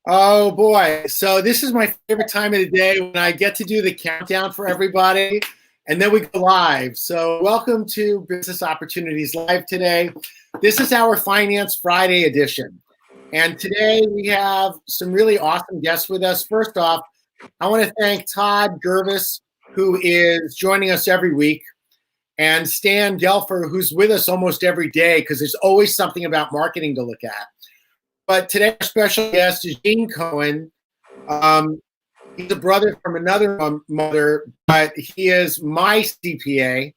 Oh boy. So this is my favorite time of the day when I get to do the countdown for everybody and then we go live. So welcome to Business Opportunities Live today. This is our Finance Friday edition. And today we have some really awesome guests with us. First off, I want to thank Todd Gurvis, who is joining us every week, and Stan Gelfer, who's with us almost every day because there's always something about marketing to look at. But today's special guest is Gene Cohen. He's a brother from another mother, but he is my CPA,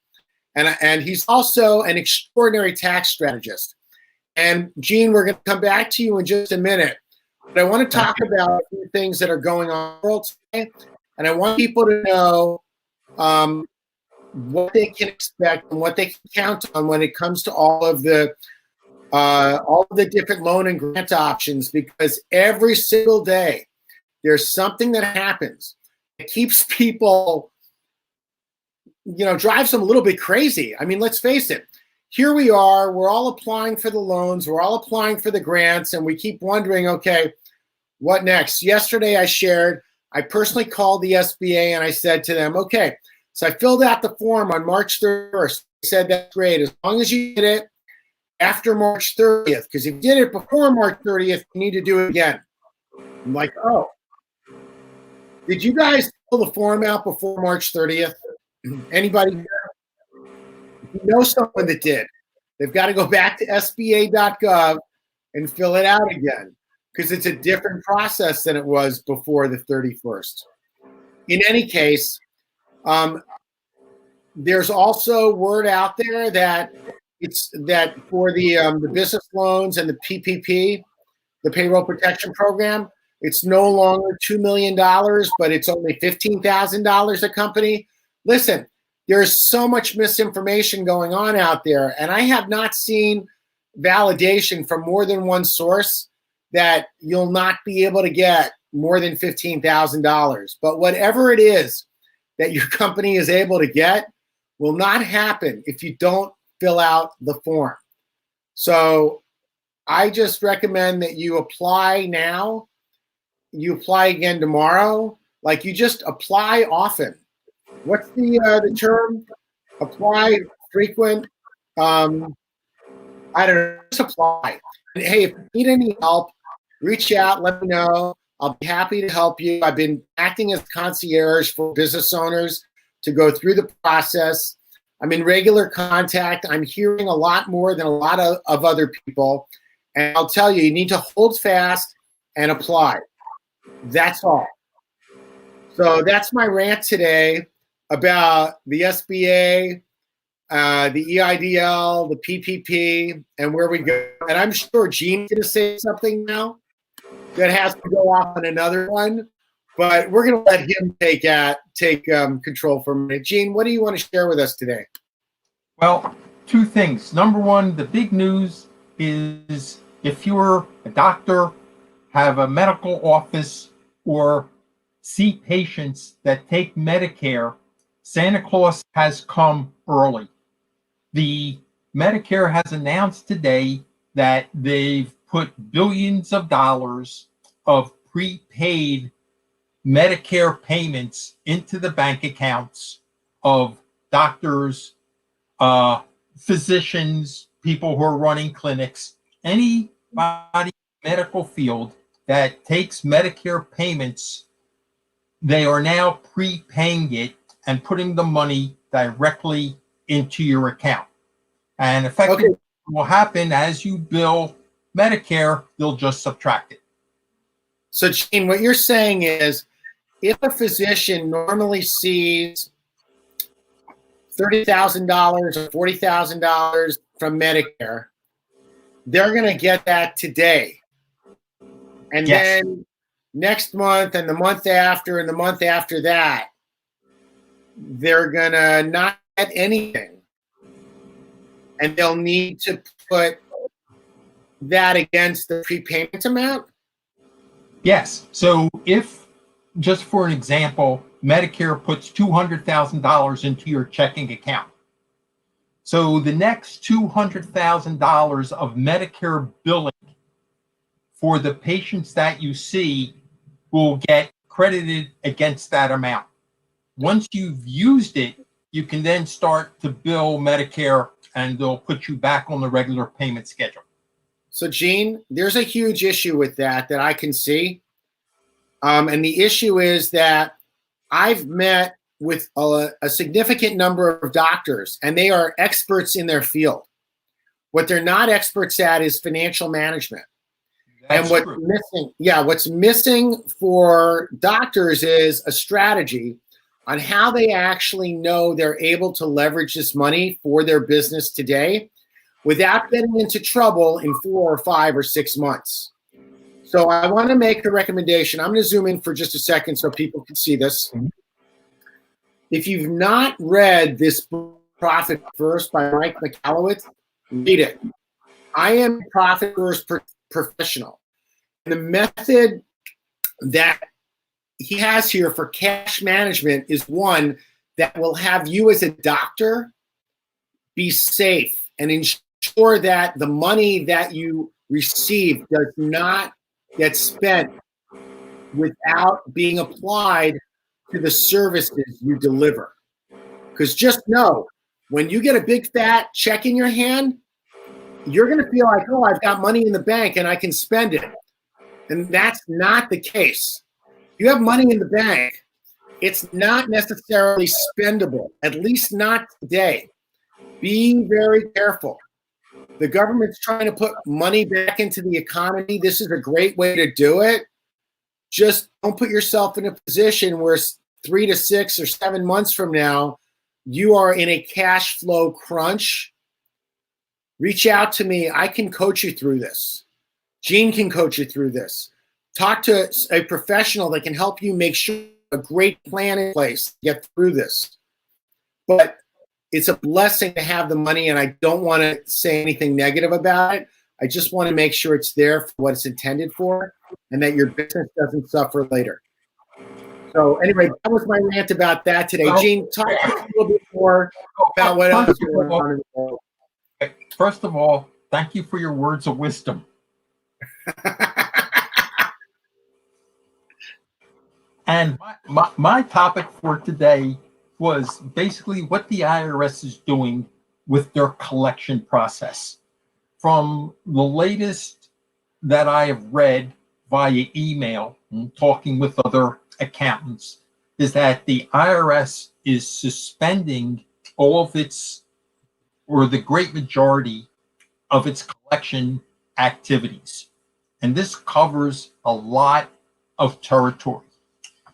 and he's also an extraordinary tax strategist. And Gene, we're going to come back to you in just a minute, but I want to talk about a few things that are going on in the world today, and I want people to know what they can expect and what they can count on when it comes to all of the different loan and grant options, because every single day there's something that happens that keeps people, drives them a little bit crazy. I mean, let's face it. Here we are, we're all applying for the loans, we're all applying for the grants, and we keep wondering, okay, what next? Yesterday I personally called the SBA and I said to them, okay, so I filled out the form on March 31st. They said, that's great, as long as you did it after March 30th, because if you did it before March 30th, you need to do it again. I'm like, oh, did you guys fill the form out before March 30th? Anybody here? If you know someone that did, they've got to go back to sba.gov and fill it out again, because it's a different process than it was before the 31st. In any case, there's also word out there that for the business loans and the PPP, the Payroll Protection Program, it's no longer $2 million, but it's only $15,000 a company. Listen, there's so much misinformation going on out there, and I have not seen validation from more than one source that you'll not be able to get more than $15,000. But whatever it is that your company is able to get will not happen if you don't fill out the form. So I just recommend that you apply now. You apply again tomorrow. Like, you just apply often. What's the term? Apply frequent. I don't know. Just apply. And hey, if you need any help, reach out. Let me know. I'll be happy to help you. I've been acting as concierge for business owners to go through the process. I'm in regular contact. I'm hearing a lot more than a lot of other people. And I'll tell you, you need to hold fast and apply. That's all. So that's my rant today about the SBA, the EIDL, the PPP, and where we go. And I'm sure Gene's going to say something now that has to go off on another one. But we're going to let him take control for a minute. Gene, what do you want to share with us today? Well, two things. Number one, the big news is if you're a doctor, have a medical office, or see patients that take Medicare, Santa Claus has come early. The Medicare has announced today that they've put billions of dollars of prepaid Medicare payments into the bank accounts of doctors, physicians, people who are running clinics, anybody in the medical field that takes Medicare payments. They are now prepaying it and putting the money directly into your account. And effectively, what will happen as you bill Medicare, they'll just subtract it. So, Gene, what you're saying is, if a physician normally sees $30,000 or $40,000 from Medicare, they're going to get that today. And Yes. then next month and the month after and the month after that, they're going to not get anything. And they'll need to put that against the prepayment amount? Yes. So if, just for an example, Medicare puts $200,000 into your checking account. So the next $200,000 of Medicare billing for the patients that you see will get credited against that amount. Once you've used it, you can then start to bill Medicare and they'll put you back on the regular payment schedule. So, Gene, there's a huge issue with that I can see. And the issue is that I've met with a significant number of doctors, and they are experts in their field. What they're not experts at is financial management. That's and true. What's missing for doctors is a strategy on how they actually know they're able to leverage this money for their business today without getting into trouble in 4 or 5 or 6 months. So I want to make a recommendation. I'm going to zoom in for just a second so people can see this. If you've not read this book, Profit First by Mike Michalowicz, read it. I am a Profit First professional. And the method that he has here for cash management is one that will have you as a doctor be safe and ensure that the money that you receive does not get spent without being applied to the services you deliver. Because just know, when you get a big fat check in your hand, you're going to feel like, oh, I've got money in the bank and I can spend it. And that's not the case. You have money in the bank, it's not necessarily spendable, at least not today. Be very careful. The government's trying to put money back into the economy. This is a great way to do it. Just don't put yourself in a position where 3 to 6 or 7 months from now, you are in a cash flow crunch. Reach out to me. I can coach you through this. Gene can coach you through this. Talk to a professional that can help you make sure a great plan in place to get through this. But it's a blessing to have the money, and I don't want to say anything negative about it. I just want to make sure it's there for what it's intended for and that your business doesn't suffer later. So anyway, that was my rant about that today. Gene, talk to us a little bit more about what else is going on in the world. First of all, thank you for your words of wisdom. And my topic for today was basically what the IRS is doing with their collection process. From the latest that I have read via email and talking with other accountants, is that the IRS is suspending all of its, or the great majority of its collection activities. And this covers a lot of territory.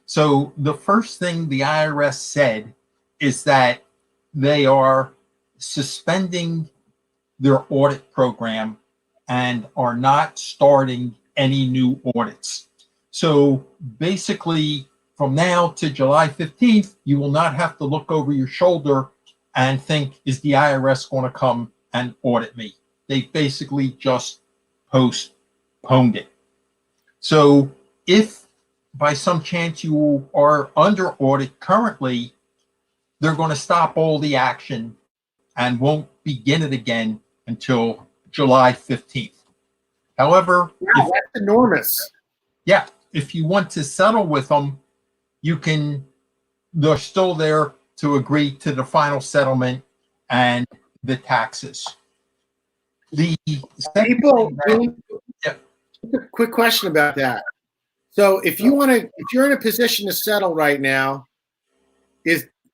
So the first thing the IRS said is that they are suspending their audit program and are not starting any new audits. So basically, from now to July 15th, you will not have to look over your shoulder and think, is the IRS going to come and audit me? They basically just postponed it. So if by some chance you are under audit currently, they're going to stop all the action and won't begin it again until July 15th. However, wow, that's enormous. Yeah, if you want to settle with them, you can, they're still there to agree to the final settlement and the taxes. The People, a quick question about that. So if you're in a position to settle right now,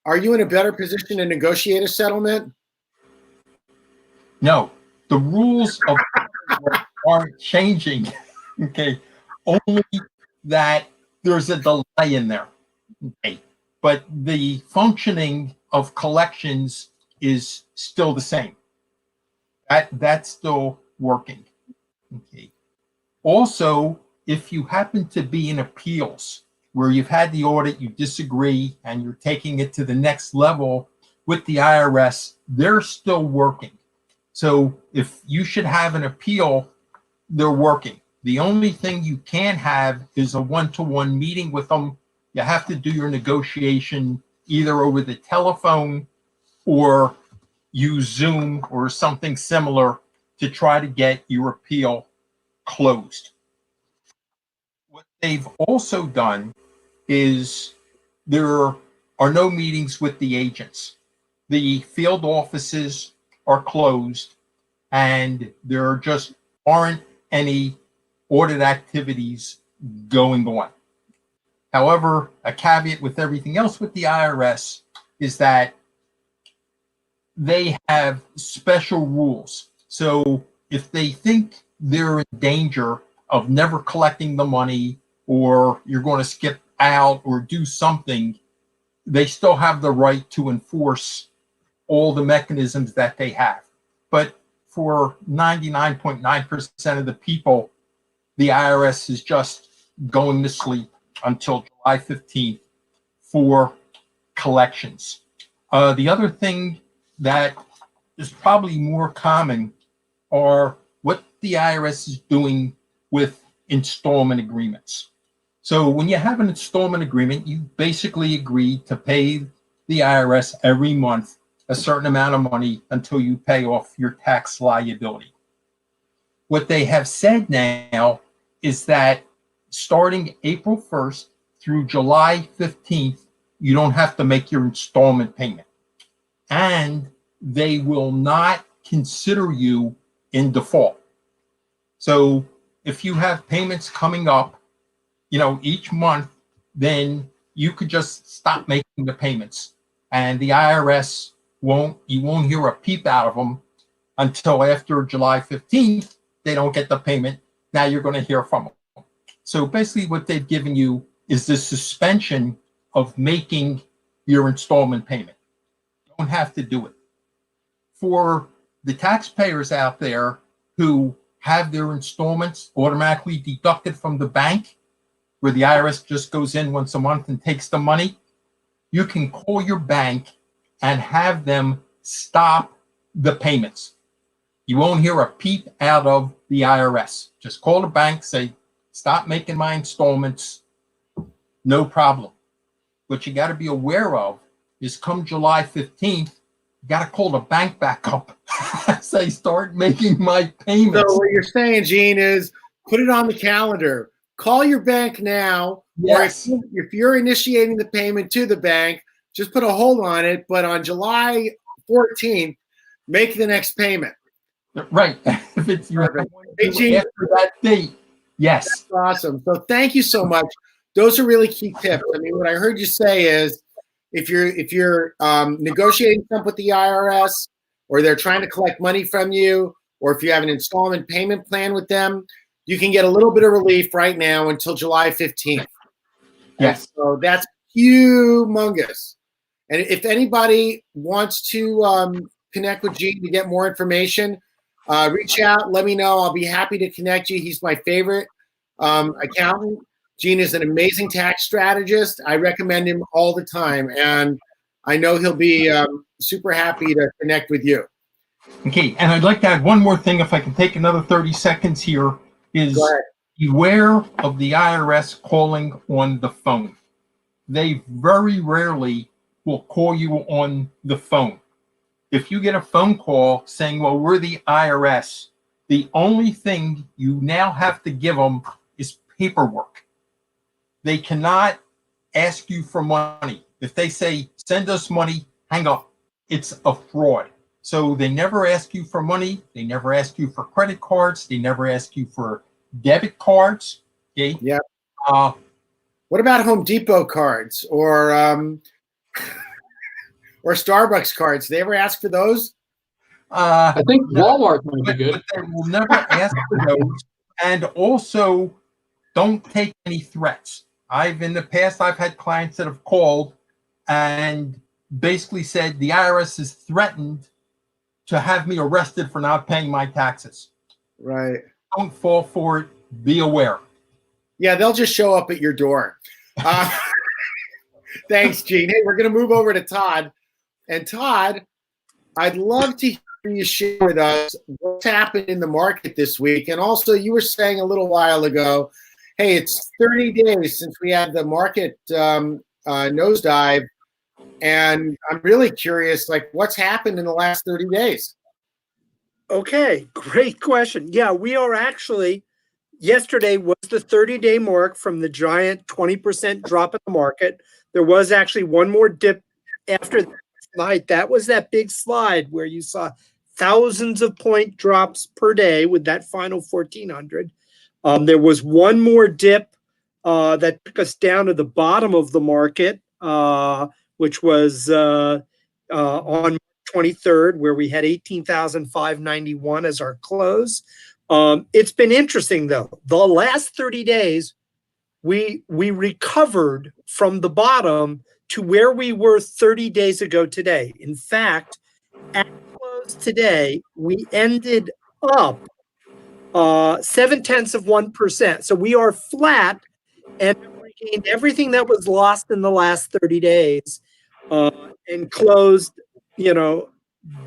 are you in a better position to negotiate a settlement? No, the rules of aren't changing. Okay, only that there's a delay in there. Okay, but the functioning of collections is still the same. That's still working. Okay. Also, if you happen to be in appeals where you've had the audit, you disagree, and you're taking it to the next level with the IRS, they're still working. So if you should have an appeal, they're working. The only thing you can have is a one-to-one meeting with them. You have to do your negotiation either over the telephone or use Zoom or something similar to try to get your appeal closed. they've also done is there are no meetings with the agents. The field offices are closed, and there just aren't any audit activities going on. However, a caveat with everything else with the IRS is that they have special rules. So if they think they're in danger of never collecting the money, or you're going to skip out or do something, they still have the right to enforce all the mechanisms that they have. But for 99.9% of the people, the IRS is just going to sleep until July 15th for collections. The other thing that is probably more common are what the IRS is doing with installment agreements. So when you have an installment agreement, you basically agree to pay the IRS every month a certain amount of money until you pay off your tax liability. What they have said now is that starting April 1st through July 15th, you don't have to make your installment payment. And they will not consider you in default. So if you have payments coming up, each month, then you could just stop making the payments. And the IRS you won't hear a peep out of them until after July 15th, they don't get the payment. Now you're going to hear from them. So basically what they've given you is the suspension of making your installment payment. You don't have to do it. For the taxpayers out there who have their installments automatically deducted from the bank, where the IRS just goes in once a month and takes the money, you can call your bank and have them stop the payments. You won't hear a peep out of the IRS. Just call the bank, say, stop making my installments, no problem. What you got to be aware of is come July 15th, you got to call the bank back up. Say, start making my payments. So what you're saying, Gene, is put it on the calendar. Call your bank now. Yes. Or if you're initiating the payment to the bank, just put a hold on it. But on July 14th, make the next payment. Right. If it's Perfect. Hey, Gene, after that date. Yes. That's awesome. So thank you so much. Those are really key tips. I mean, what I heard you say is if you're negotiating something with the IRS, or they're trying to collect money from you, or if you have an installment payment plan with them, you can get a little bit of relief right now until July 15th. Yes. And so that's humongous. And if anybody wants to connect with Gene to get more information, reach out, let me know. I'll be happy to connect you. He's my favorite accountant. Gene is an amazing tax strategist. I recommend him all the time. And I know he'll be super happy to connect with you. Okay, and I'd like to add one more thing, if I can take another 30 seconds here, is beware of the IRS calling on the phone. They very rarely will call you on the phone. If you get a phone call saying, well, we're the IRS, the only thing you now have to give them is paperwork. They cannot ask you for money. If they say, send us money, hang up. It's a fraud. So they never ask you for money. They never ask you for credit cards. They never ask you for debit cards. Okay. Yeah. What about Home Depot cards or Starbucks cards? Do they ever ask for those? I think Walmart might be good. But they will never ask for those. And also, don't take any threats. In the past, I've had clients that have called and basically said the IRS has threatened to have me arrested for not paying my taxes. Right. Don't fall for it. Be aware. Yeah, they'll just show up at your door. Thanks, Gene. Hey, we're going to move over to Todd. And Todd, I'd love to hear you share with us what's happened in the market this week. And also, you were saying a little while ago, hey, it's 30 days since we had the market nosedive. And I'm really curious, like, what's happened in the last 30 days? Okay, great question. Yeah, we are actually yesterday was the 30-day mark from the giant 20% drop in the market. There was actually one more dip after that night. That was that big slide where you saw thousands of point drops per day with that final 1400. There was one more dip that took us down to the bottom of the market, which was on March 23rd, where we had 18,591 as our close. It's been interesting, though. The last 30 days, we recovered from the bottom to where we were 30 days ago today. In fact, at close today, we ended up 0.7%. So we are flat and regained everything that was lost in the last 30 days and closed,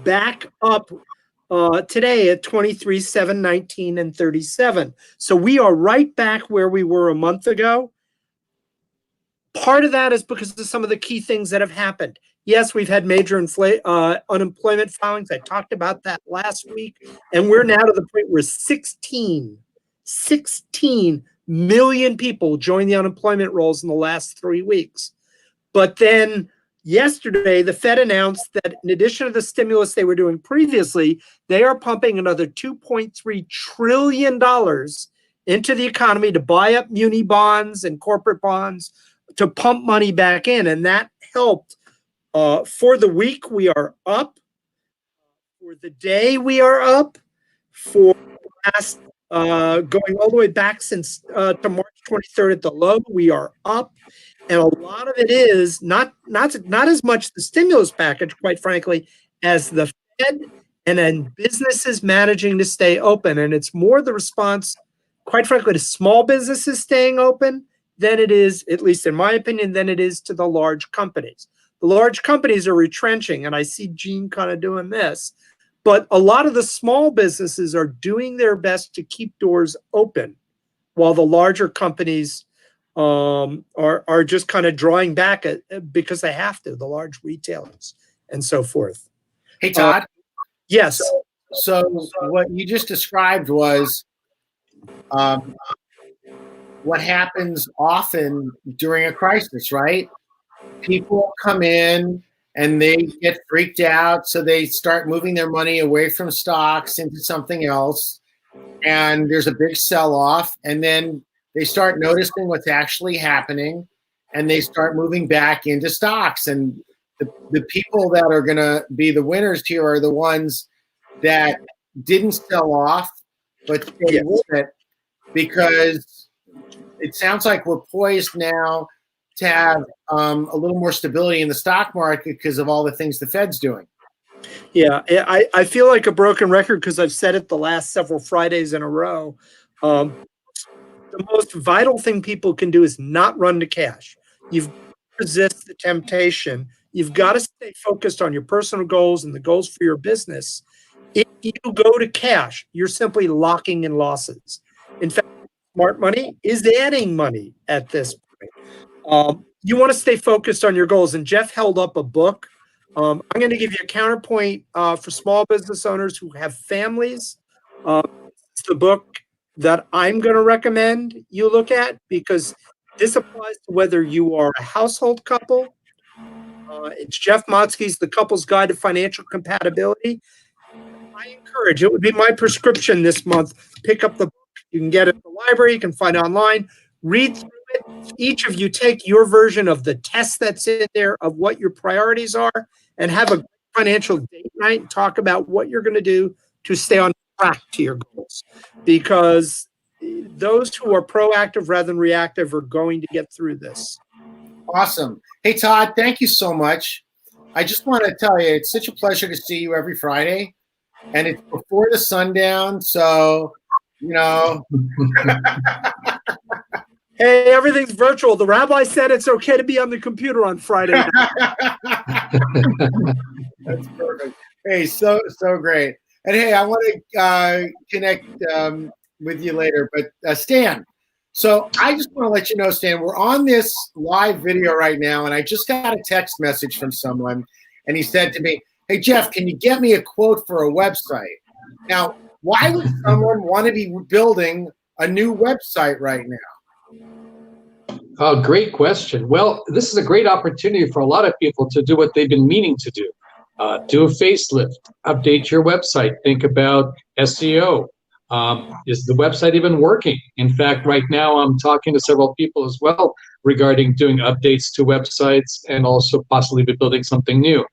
back up today at 23,719 and 37. So we are right back where we were a month ago. Part of that is because of some of the key things that have happened. Yes, we've had major unemployment filings. I talked about that last week. And we're now to the point where 16 million people joined the unemployment rolls in the last 3 weeks. But then yesterday, the Fed announced that in addition to the stimulus they were doing previously, they are pumping another $2.3 trillion into the economy to buy up muni bonds and corporate bonds to pump money back in. And that helped. For the week, we are up. For the day, we are up. For last, going all the way back since to March 23rd at the low, we are up. And a lot of it is not as much the stimulus package, quite frankly, as the Fed and then businesses managing to stay open. And it's more the response, quite frankly, to small businesses staying open than it is, at least in my opinion, than it is to the large companies. The large companies are retrenching, and I see Gene kind of doing this. But a lot of the small businesses are doing their best to keep doors open, while the larger companies are just kind of drawing back because they have to, the large retailers and so forth. Hey, Todd. Yes. So what you just described was what happens often during a crisis, right? People come in and they get freaked out, so they start moving their money away from stocks into something else, and there's a big sell-off, and then they start noticing what's actually happening, and they start moving back into stocks. And the people that are going to be the winners here are the ones that didn't sell off, but stayed with it, because it sounds like we're poised now to have a little more stability in the stock market because of all the things the Fed's doing. Yeah, I feel like a broken record because I've said it the last several Fridays in a row. The most vital thing people can do is not run to cash. You've got to resist the temptation. You've got to stay focused on your personal goals and the goals for your business. If you go to cash, you're simply locking in losses. In fact, smart money is adding money at this point. You want to stay focused on your goals. And Jeff held up a book. I'm going to give you a counterpoint for small business owners who have families. It's the book that I'm going to recommend you look at, because this applies to whether you are a household couple. It's Jeff Motzke's The Couple's Guide to Financial Compatibility. I encourage, it would be my prescription this month, pick up the book. You can get it at the library. You can find it online. Read through it. Each of you take your version of the test that's in there of what your priorities are, and have a financial date night and talk about what you're going to do to stay on track to your goals. Because those who are proactive rather than reactive are going to get through this. Awesome. Hey, Todd, thank you so much. I just want to tell you, it's such a pleasure to see you every Friday. And it's before the sundown, so, Hey, everything's virtual. The rabbi said it's okay to be on the computer on Friday night. That's perfect. Hey, so great. And hey, I want to connect with you later. But Stan, so I just want to let you know, Stan, we're on this live video right now, and I just got a text message from someone, and he said to me, "Hey, Jeff, can you get me a quote for a website?" Now, why would someone want to be building a new website right now? Oh, great question. Well, this is a great opportunity for a lot of people to do what they've been meaning to do. Do a facelift, update your website, think about SEO. Is the website even working? In fact, right now I'm talking to several people as well regarding doing updates to websites and also possibly building something new.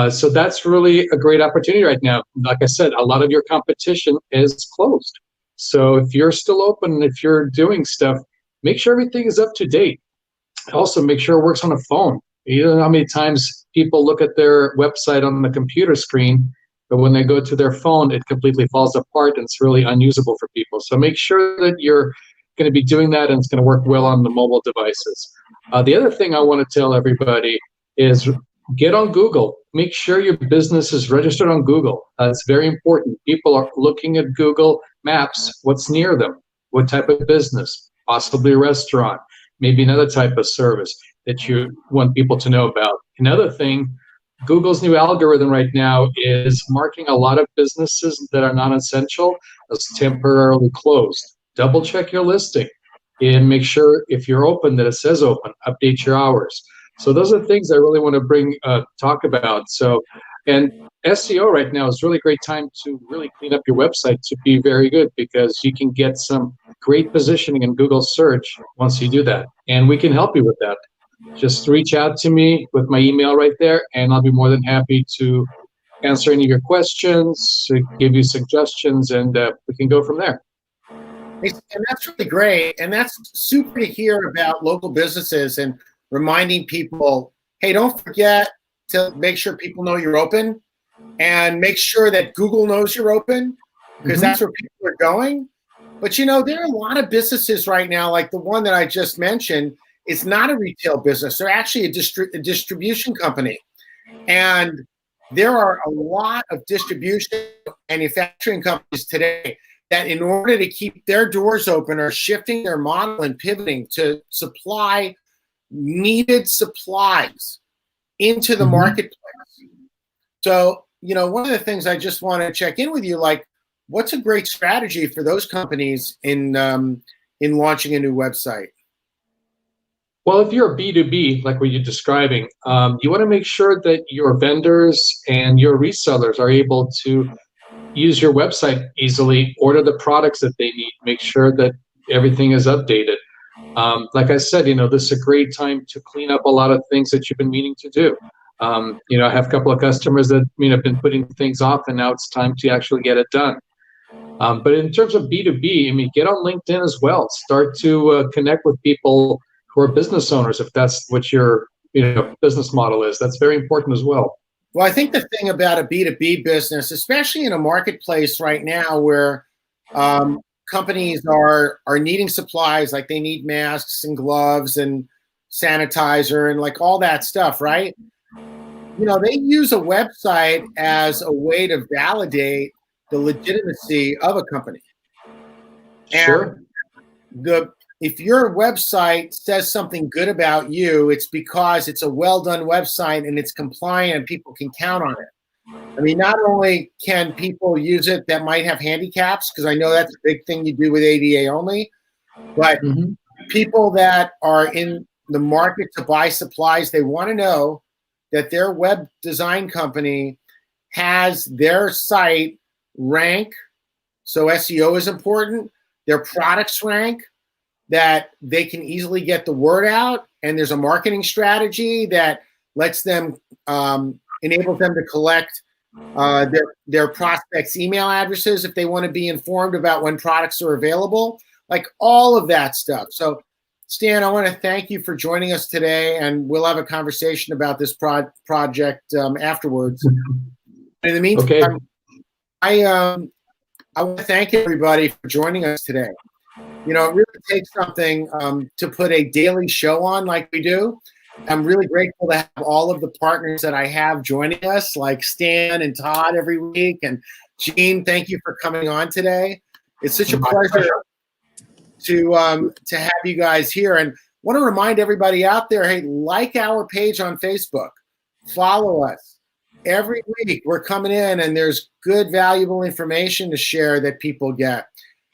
So that's really a great opportunity right now. Like I said, a lot of your competition is closed. So if you're still open, if you're doing stuff, make sure everything is up to date. Also, make sure it works on a phone. You know how many times people look at their website on the computer screen, but when they go to their phone, it completely falls apart and it's really unusable for people. So make sure that you're going to be doing that and it's going to work well on the mobile devices. The other thing I want to tell everybody is get on Google. Make sure your business is registered on Google. That's very important. People are looking at Google Maps, what's near them, what type of business, possibly a restaurant, maybe another type of service that you want people to know about. Another thing, Google's new algorithm right now is marking a lot of businesses that are non-essential as temporarily closed. Double check your listing and make sure if you're open that it says open, update your hours. So those are the things I really want to talk about. So, and SEO right now is really a great time to really clean up your website to be very good because you can get some great positioning in Google search once you do that. And we can help you with that. Just reach out to me with my email right there, and I'll be more than happy to answer any of your questions, give you suggestions, and we can go from there. And that's really great. And that's super to hear about local businesses and reminding people, hey, don't forget to make sure people know you're open and make sure that Google knows you're open because that's where people are going. But, you know, there are a lot of businesses right now, like the one that I just mentioned, it's not a retail business. They're actually a distribution company. And there are a lot of distribution manufacturing companies today that in order to keep their doors open are shifting their model and pivoting to supply needed supplies into the marketplace. So, you know, one of the things I just want to check in with you, like, what's a great strategy for those companies in launching a new website? Well, if you're a B2B, like what you're describing, you want to make sure that your vendors and your resellers are able to use your website easily, order the products that they need, make sure that everything is updated. Like I said, you know, this is a great time to clean up a lot of things that you've been meaning to do. You know, I have a couple of customers that, you know, have been putting things off and now it's time to actually get it done. But in terms of B2B, I mean, get on LinkedIn as well. Start to connect with people who are business owners, if that's what your, you know, business model is. That's very important as well. Well, I think the thing about a B2B business, especially in a marketplace right now where companies are needing supplies, like they need masks and gloves and sanitizer and like all that stuff, right? You know, they use a website as a way to validate the legitimacy of a company. Sure. And if your website says something good about you, it's because it's a well-done website and it's compliant and people can count on it. I mean, not only can people use it that might have handicaps, because I know that's a big thing you do with ADA only, but people that are in the market to buy supplies, they want to know that their web design company has their site rank. So SEO is important. Their products rank, that they can easily get the word out, and there's a marketing strategy that lets them enables them to collect their prospects' email addresses if they want to be informed about when products are available, like all of that stuff. So, Stan, I want to thank you for joining us today, and we'll have a conversation about this project afterwards. In the meantime, I want to thank everybody for joining us today. You know, it really takes something to put a daily show on like we do. I'm really grateful to have all of the partners that I have joining us, like Stan and Todd every week. And Gene, thank you for coming on today. It's such a pleasure to have you guys here. And want to remind everybody out there, hey, like our page on Facebook. Follow us. Every week we're coming in and there's good, valuable information to share that people get.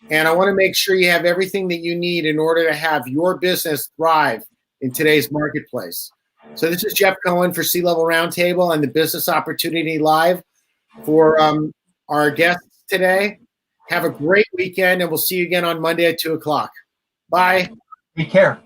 And I want to make sure you have everything that you need in order to have your business thrive in today's marketplace. So this is Jeff Cohen for C-Level Roundtable and the Business Opportunity Live for our guests today. Have a great weekend, and we'll see you again on Monday at 2 o'clock. Bye. Take care.